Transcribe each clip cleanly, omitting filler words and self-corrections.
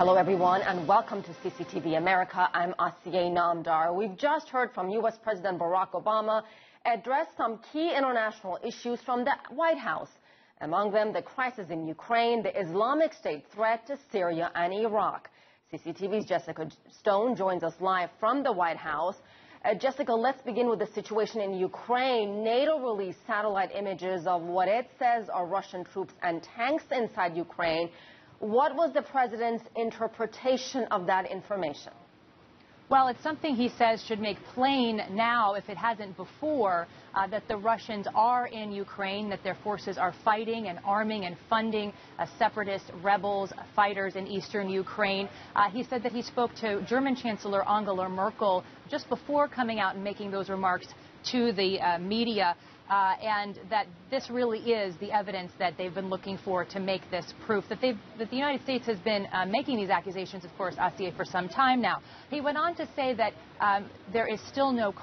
Hello, everyone, and welcome to CCTV America. I'm Asiye Namdar. We've just heard from U.S. President Barack Obama address some key international issues from the White House. Among them, the crisis in Ukraine, the Islamic State threat to Syria and Iraq. CCTV's Jessica Stone joins us live from the White House. Jessica, let's begin with the situation in Ukraine. NATO released satellite images of what it says are Russian troops and tanks inside Ukraine. What was the president's interpretation of that information? Well, it's something he says should make plain now, if it hasn't before, that the Russians are in Ukraine, that their forces are fighting and arming and funding separatist rebels, fighters in eastern Ukraine. He said that he spoke to German Chancellor Angela Merkel just before coming out and making those remarks to the media. And that this really is the evidence that they've been looking for to make this proof that the United States has been making these accusations, of course, Asiye, for some time now. He went on to say that there is still no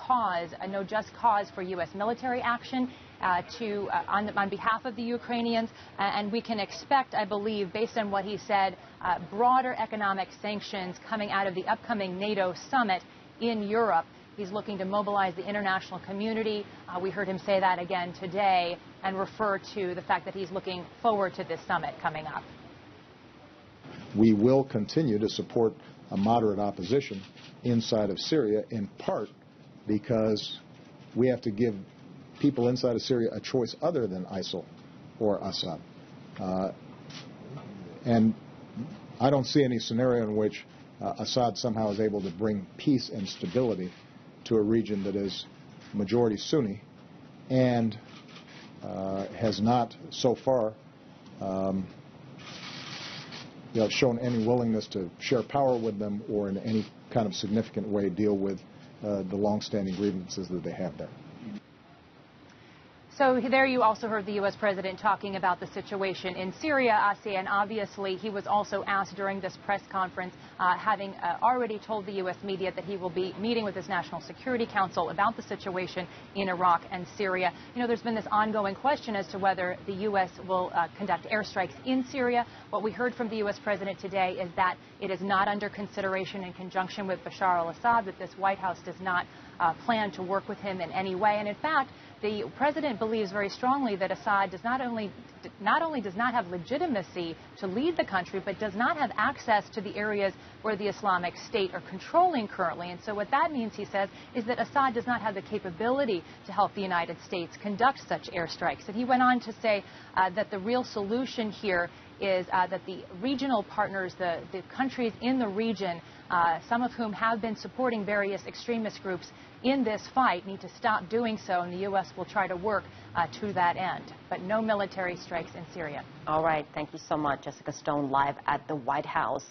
just cause for U.S. military action on behalf of the Ukrainians, and we can expect, I believe, based on what he said, broader economic sanctions coming out of the upcoming NATO summit in Europe. He's looking to mobilize the international community. We heard him say that again today and refer to the fact that he's looking forward to this summit coming up. We will continue to support a moderate opposition inside of Syria, in part because we have to give people inside of Syria a choice other than ISIL or Assad. And I don't see any scenario in which Assad somehow is able to bring peace and stability to a region that is majority Sunni and has not so far shown any willingness to share power with them or in any kind of significant way deal with the long-standing grievances that they have there. So there you also heard the U.S. president talking about the situation in Syria, Asiye, and obviously he was also asked during this press conference, having already told the U.S. media that he will be meeting with his National Security Council about the situation in Iraq and Syria. You know, there's been this ongoing question as to whether the U.S. will conduct airstrikes in Syria. What we heard from the U.S. president today is that it is not under consideration in conjunction with Bashar al-Assad, that this White House does not plan to work with him in any way. And in fact, the president believes very strongly that Assad does not only does not have legitimacy to lead the country, but does not have access to the areas where the Islamic State are controlling currently. And so what that means, he says, is that Assad does not have the capability to help the United States conduct such airstrikes. And he went on to say that the real solution here is that the regional partners, the countries in the region, some of whom have been supporting various extremist groups in this fight, need to stop doing so, and the U.S. will try to work to that end. But no military strikes in Syria. All right. Thank you so much, Jessica Stone, live at the White House.